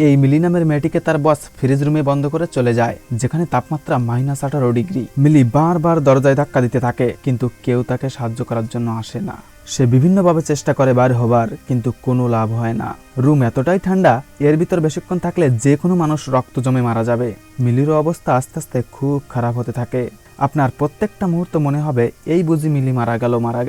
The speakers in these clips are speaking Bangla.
এই মিলি নামের মেয়েটিকে তার বস ফ্রিজ রুমে বন্ধ করে চলে যায়, যেখানে তাপমাত্রা -18 ডিগ্রি। মিলি বারবার দরজায় ধাক্কা দিতে থাকে, কিন্তু কেউ তাকে সাহায্য করার জন্য আসে না। সে বিভিন্নভাবে চেষ্টা করে বাইরে হবার, কিন্তু কোনো লাভ হয় না। রুম এতটাই ঠান্ডা, এর ভিতর বেশিক্ষণ থাকলে যে কোনো মানুষ রক্ত জমে মারা যাবে। মিলিরও অবস্থা আস্তে আস্তে খুব খারাপ হতে থাকে। আপনার প্রত্যেকটা মুহূর্ত মনে হবে এই বুঝি মিলি মারা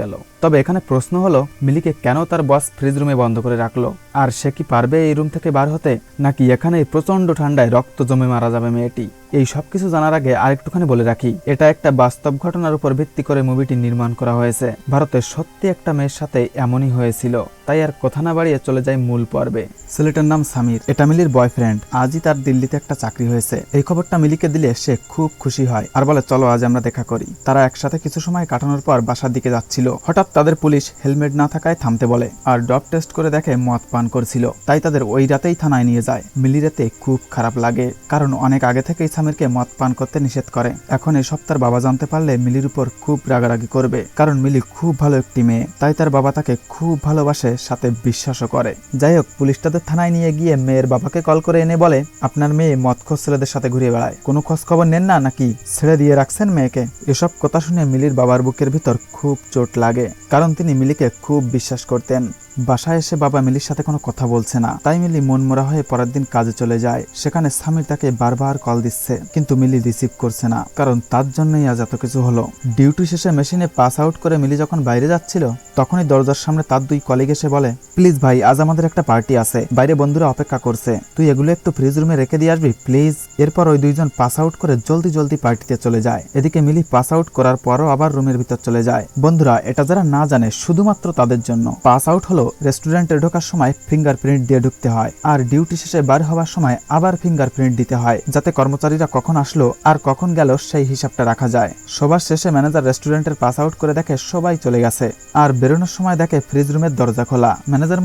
গেল। তবে এখানে প্রশ্ন হলো, মিলিকে কেন তার বস ফ্রিজ রুমে বন্ধ করে রাখলো? আর সে কি পারবে এই রুম থেকে বার হতে, নাকি এখানে প্রচন্ড ঠান্ডায় রক্ত জমে মারা যাবে মেয়েটি? এই সবকিছু জানার আগে আরেকটুখানি বলে রাখি, এটা একটা বাস্তব ঘটনার উপর ভিত্তি করে মুভিটি নির্মাণ করা হয়েছে। ভারতে সত্যি একটা মেয়ের সাথে এমনই হয়েছিল। তাই আর কথা না বাড়িয়ে চলে যায় মূল পর্বে। ছেলেটার নাম সামির, এটা মিলির বয়ফ্রেন্ড। আজই তার দিল্লিতে একটা চাকরি হয়েছে। এই খবরটা মিলিকে দিলে সে খুব খুশি হয় আর বলে, চলো আজ আমরা দেখা করি। তারা একসাথে কিছু সময় কাটানোর পর বাসার দিকে যাচ্ছিল। হঠাৎ তাদের পুলিশ হেলমেট না থাকায় থামতে বলে, আর ডপ টেস্ট করে দেখে মদ পান করছিল। তাই তাদের ওই রাতেই থানায় নিয়ে যায়। মিলির এতে খুব খারাপ লাগে, কারণ অনেক আগে থেকেই সামিরকে মদ পান করতে নিষেধ করে। এখন এসব তার বাবা জানতে পারলে মিলির উপর খুব রাগারাগি করবে, কারণ মিলি খুব ভালো একটি মেয়ে। তাই তার বাবা তাকে খুব ভালোবাসে, সাথে বিশ্বাসও করে। যাই হোক, পুলিশ তাদের থানায় নিয়ে গিয়ে মেয়ের বাবাকে কল করে এনে বলে, আপনার মেয়ে মদখোর ছেলেদের সাথে ঘুরে বেড়ায়, কোনো খোঁজ খবর নেন না নাকি? ছেড়ে দিয়ে রাখছেন মেয়েকে? এসব কথা শুনে মিলির বাবার বুকের ভিতর খুব চোট লাগে, কারণ তিনি মিলিকে খুব বিশ্বাস করতেন। বাসায় এসে বাবা মিলির সাথে কোনো কথা বলছে না। তাই মিলি মনমরা হয়ে পরের দিন কাজে চলে যায়। সেখানে সামির তাকে বারবার কল দিচ্ছে, কিন্তু মিলি রিসিভ করছে না, কারণ তার জন্যই আজ এত কিছু হলো। ডিউটি শেষে মেশিনে পাস আউট করে মিলি যখন বাইরে যাচ্ছিল, তখনই দরজার সামনে তার দুই কলিগ এসে বলে, প্লিজ ভাই, আজ আমাদের একটা পার্টি আছে, বাইরে বন্ধুরা অপেক্ষা করছে, তুই এগুলো একটু ফ্রিজ রুমে রেখে দিয়ে আসবি প্লিজ। এরপর ওই দুইজন পাস আউট করে জলদি পার্টিতে চলে যায়। এদিকে মিলি পাস আউট করার পরও আবার রুমের ভিতর চলে যায়। বন্ধুরা, এটা যারা না জানে, শুধুমাত্র তাদের জন্য। পাস আউট হলো রেস্টুরেন্টে ঢোকার সময় ফিঙ্গারপ্রিন্ট দিয়ে ঢুকতে হয়, আর ডিউটি শেষে বার হওয়ার সময় আবার ফিঙ্গারপ্রিন্ট দিতে হয়, যাতে কর্মচারীরা কখন আসলো আর কখন গেল সেই হিসাবটা রাখা যায়। সবার শেষে ম্যানেজার রেস্টুরেন্টের পাস আউট করে দেখে সবাই চলে গেছে, আর বেরোনোর সময় দেখে ফ্রিজ রুমের দরজা খোলা। ম্যানেজার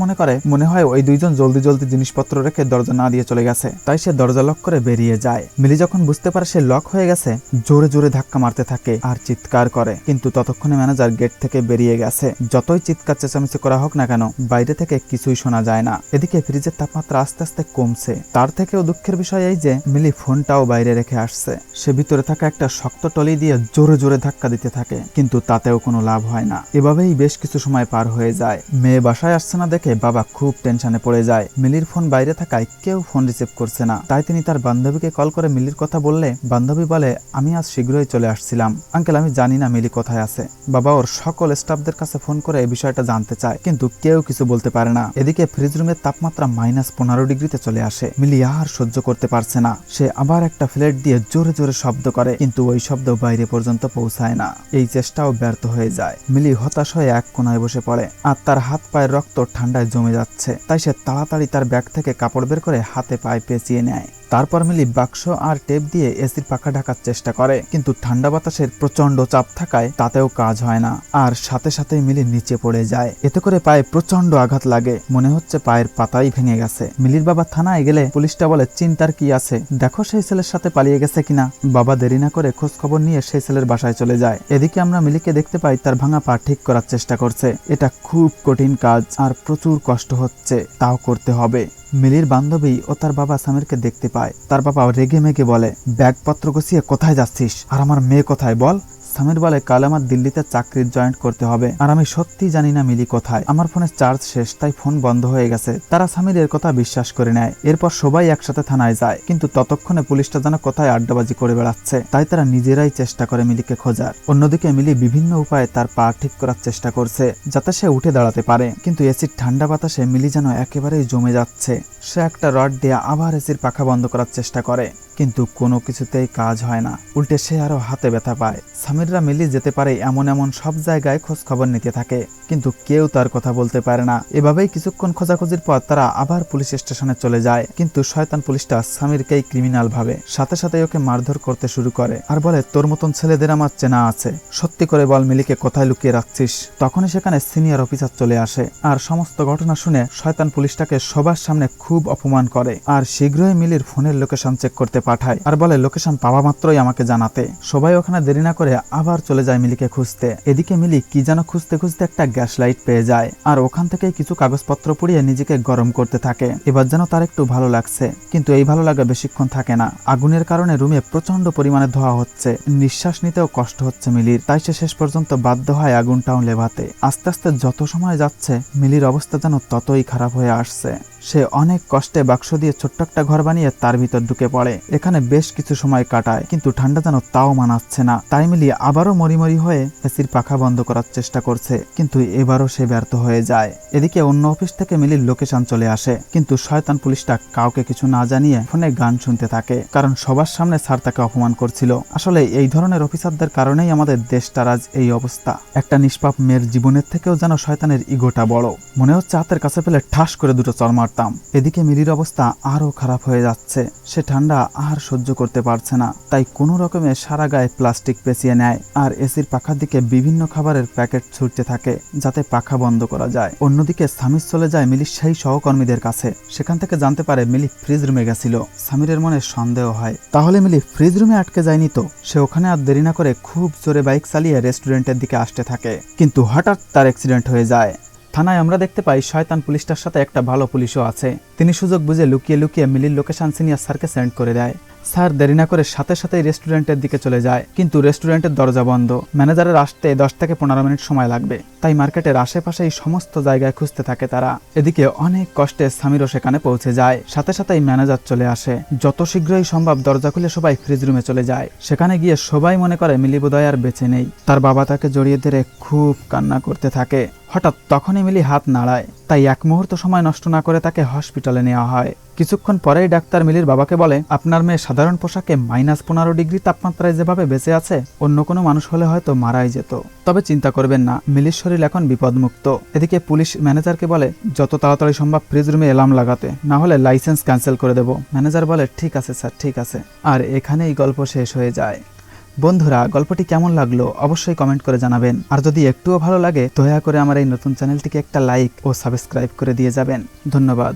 মনে হয় ওই দুইজন জলদি জিনিসপত্র রেখে দরজা না দিয়ে চলে গেছে, তাই সে দরজা লক করে বেরিয়ে যায়। মিলি যখন বুঝতে পারে সে লক হয়ে গেছে, জোরে ধাক্কা মারতে থাকে আর চিৎকার করে, কিন্তু ততক্ষণে ম্যানেজার গেট থেকে বেরিয়ে গেছে। যতই চিৎকার চেঁচামেচি করা হোক না কেন, বাইরে থেকে কিছুই শোনা যায় না। এদিকে ফ্রিজের তাপমাত্রা আস্তে আস্তে কমছে। তার থেকেও দুঃখের বিষয় এই যে মিলি ফোনটাও বাইরে রেখে আসছে। সে ভিতরে থাকা একটা শক্ত টলি দিয়ে জোরে ধাক্কা দিতে থাকে, কিন্তু তাতেও কোনো লাভ হয় না। এভাবেই বেশ কিছু সময় পার হয়ে যায়। মেয়ে বাসায় আসছে না দেখে বাবা খুব টেনশনে পড়ে যায়। মিলির ফোন বাইরে থাকায় কেউ ফোন রিসিভ করছে না। তাই তিনি তার বান্ধবীকে কল করে মিলির কথা বললে বান্ধবী বলে, আমি আজ শীঘ্রই চলে আসছিলাম আঙ্কেল, আমি জানি না মিলি কোথায় আছে। বাবা ওর সকল স্টাফদের কাছে ফোন করে এই বিষয়টা জানতে চায়, কিন্তু কেউ কিছু বলতে পারে না। এদিকে ফ্রিজ রুমের তাপমাত্রা -15 ডিগ্রিতে চলে আসে। মিলি আর সহ্য করতে পারছে না। সে আবার একটা ফ্লেট দিয়ে জোরে শব্দ করে, কিন্তু ওই শব্দ বাইরে পর্যন্ত পৌঁছায় না। এই চেষ্টাও ব্যর্থ হয়ে যায়। মিলি হতাশ হয়ে এক কোনায় বসে পড়ে, আর তার হাত পায়ের রক্ত ঠান্ডায় জমে যাচ্ছে। তাই সে তাড়াতাড়ি তার ব্যাগ থেকে কাপড় বের করে হাতে পায়ে পেঁচিয়ে নেয়। তারপর মিলি বাক্স আর টেপ দিয়ে এসির পাখা ঢাকার চেষ্টা করে, কিন্তু ঠান্ডা বাতাসের প্রচন্ড চাপ থাকায় তাতেও কাজ হয় না। আর সাথে সাথে মিলি নিচে পড়ে যায়। এতে করে পায়ে প্রচন্ড আঘাত লাগে, মনে হচ্ছে পায়ের পাতাই ভেঙে গেছে। মিলির বাবা থানায় গেলে পুলিশটা বলে, চিন্তার কি আছে, দেখো সেই ছেলের সাথে পালিয়ে গেছে কিনা। বাবা দেরি না করে খোঁজ খবর নিয়ে সেই ছেলের বাসায় চলে যায়। এদিকে আমরা মিলিকে দেখতে পাই তার ভাঙা পা ঠিক করার চেষ্টা করছে। এটা খুব কঠিন কাজ আর প্রচুর কষ্ট হচ্ছে, তাও করতে হবে। মিলির বান্ধবী ও তার বাবা সামিরকে দেখতে পায়। তার বাবা রেগে মেগে বলে, ব্যাগপত্র গুছিয়ে কোথায় যাচ্ছিস, আর আমার মেয়ে কোথায় বল। সামির বলে, কাল আমার দিল্লিতে চাকরির জয়েন্ট করতে হবে, আর আমি সত্যি জানি না মিলি কোথায়। আমার ফোনের চার্জ শেষ, তাই ফোন বন্ধ হয়ে গেছে। তারা সামিরের কথা বিশ্বাস করে নেয়। এরপর সবাই একসাথে থানায় যায়, কিন্তু ততক্ষণে পুলিশটা যেন কোথায় আড্ডাবাজি করে বেড়াচ্ছে। তাই তারা নিজেরাই চেষ্টা করে মিলিকে খোঁজার। অন্যদিকে মিলি বিভিন্ন উপায়ে তার পা ঠিক করার চেষ্টা করছে, যাতে সে উঠে দাঁড়াতে পারে, কিন্তু এসির ঠান্ডা বাতাসে মিলি যেন একেবারেই জমে যাচ্ছে। সে একটা রড দিয়ে আবার এসির পাখা বন্ধ করার চেষ্টা করে, কিন্তু কোনো কিছুতেই কাজ হয় না। উল্টে সে আরো হাতে ব্যথা পায়। সামিররা মিলি যেতে পারে এমন সব জায়গায় খোঁজ খবর নিতে থাকে, কিন্তু কেউ তার কথা বলতে পারে না। এভাবেই কিছুক্ষণ খোঁজাখুঁজির পর তারা আবার পুলিশ স্টেশনে চলে যায়, কিন্তু শয়তান পুলিশটা সামিরকেই ক্রিমিনাল ভাবে। সাথে সাথে ওকে মারধর করতে শুরু করে আর বলে, তোর মতন ছেলেদের আমার চেনা আছে, সত্যি করে বল মিলিকে কোথায় লুকিয়ে রাখছিস। তখনই সেখানে সিনিয়র অফিসার চলে আসে, আর সমস্ত ঘটনা শুনে শয়তান পুলিশটাকে সবার সামনে খুব অপমান করে, আর শীঘ্রই মিলির ফোনের লোকেশন চেক করতে পাঠায় আর বলে লোকেশন পাওয়া মাত্রই আমাকে জানাতে। সবাই ওখানে দেরি না করে আবার চলে যায় মিলিকে খুঁজতে। এদিকে মিলি কি যেন খুঁজতে খুঁজতে একটা গ্যাস লাইট পেয়ে যায় আর ওখান থেকে কিছু কাগজপত্র পুড়িয়ে নিজেকে গরম করতে থাকে। এবার যেন তার একটু ভালো লাগছে, কিন্তু এই ভালো লাগা বেশিক্ষণ থাকে না। আগুনের কারণে রুমে প্রচন্ড পরিমাণে ধোঁয়া হচ্ছে, নিঃশ্বাস নিতেও কষ্ট হচ্ছে মিলির। তাই সে শেষ পর্যন্ত বাধ্য হয় আগুনটাও নেভাতে। আস্তে আস্তে যত সময় যাচ্ছে মিলির অবস্থা যেন ততই খারাপ হয়ে আসছে। সে অনেক কষ্টে বাক্স দিয়ে ছোট্ট একটা ঘর বানিয়ে তার ভিতর ঢুকে পড়ে। এখানে বেশ কিছু সময় কাটায়, কিন্তু ঠান্ডা যেন তাও মানাচ্ছে না। তাই মিলি আবারও মরিমরি হয়ে এসির পাখা বন্ধ করার চেষ্টা করছে, কিন্তু এবারও সে ব্যর্থ হয়ে যায়। এদিকে অন্য অফিস থেকে মিলির লোকেশন চলে আসে, কিন্তু শয়তান পুলিশটা কাউকে কিছু না জানিয়ে ফোনে গান শুনতে থাকে, কারণ সবার সামনে স্যার তাকে অপমান করছিল। আসলে এই ধরনের অফিসারদের কারণেই আমাদের দেশটার আজ এই অবস্থা। একটা নিষ্পাপ মেয়ের জীবনের থেকেও যেন শয়তানের ইগোটা বড়। মনে হচ্ছে হাতের কাছে পেলে ঠাস করে দুটো চড় মারতাম। এদিকে মিলির অবস্থা আরো খারাপ হয়ে যাচ্ছে। সে ঠান্ডা আর সহ্য করতে পারছে না, তাই কোনো রকমে সারা গায়ে প্লাস্টিক পেঁচিয়ে নেয় আর এসির পাখার দিকে বিভিন্ন খাবারের প্যাকেট ছুটতে থাকে যাতে পাখা বন্ধ করা যায়। অন্যদিকে সামির চলে যায় মিলির সেই সহকর্মীদের কাছে। সেখান থেকে জানতে পারে মিলি ফ্রিজ রুমে গেছিল। সামিরের মনে সন্দেহ হয়, তাহলে মিলি ফ্রিজ রুমে আটকে যায়নি তো? সে ওখানে আর দেরি না করে খুব জোরে বাইক চালিয়ে রেস্টুরেন্টের দিকে আসতে থাকে, কিন্তু হঠাৎ তার অ্যাক্সিডেন্ট হয়ে যায়। থানায় আমরা দেখতে পাই শয়তান পুলিশটার সাথে একটা ভালো পুলিশও আছে। তিনি সুযোগ বুঝে লুকিয়ে লুকিয়ে মিলির লোকেশন সিনিয়র স্যারকে সেন্ড করে দেয়। স্যার দেরি না করে সাথে সাথেই রেস্টুরেন্টের দিকে চলে যায়, কিন্তু রেস্টুরেন্টের দরজা বন্ধ। ম্যানেজারের আসতে 10 থেকে 15 মিনিট সময় লাগবে, তাই মার্কেটের আশেপাশে এই সমস্ত জায়গায় খুঁজতে থাকে তারা। এদিকে অনেক কষ্টে সামিরও সেখানে পৌঁছে যায়। সাথে সাথেই ম্যানেজার চলে আসে। যত শীঘ্রই সম্ভব দরজা খুলে সবাই ফ্রিজ রুমে চলে যায়। সেখানে গিয়ে সবাই মনে করে মিলি বোধহয় আর বেঁচে নেই। তার বাবা তাকে জড়িয়ে ধরে খুব কান্না করতে থাকে। হঠাৎ তখনই মিলি হাত নাড়ায়, তাই এক মুহূর্ত সময় নষ্ট না করে তাকে হসপিটালে নেওয়া হয়। কিছুক্ষণ পরেই ডাক্তার মিলির বাবাকে বলে, আপনার মেয়ে সাধারণ পোশাকে -15 ডিগ্রি তাপমাত্রায় যেভাবে বেঁচে আছে, অন্য কোনো মানুষ হলে হয়তো মারাই যেত। তবে চিন্তা করবেন না, মিলির শরীর এখন বিপদমুক্ত। এদিকে পুলিশ ম্যানেজারকে বলে যত তাড়াতাড়ি সম্ভব ফ্রিজ রুমে এলার্ম লাগাতে, না হলে লাইসেন্স ক্যান্সেল করে দেব। ম্যানেজার বলে ঠিক আছে স্যার, ঠিক আছে। আর এখানেই গল্প শেষ হয়ে যায়। বন্ধুরা, গল্পটি কেমন লাগলো অবশ্যই কমেন্ট করে জানাবেন। আর যদি একটুও ভালো লাগে দয়া করে আমার এই নতুন চ্যানেলটিকে একটা লাইক ও সাবস্ক্রাইব করে দিয়ে যাবেন। ধন্যবাদ।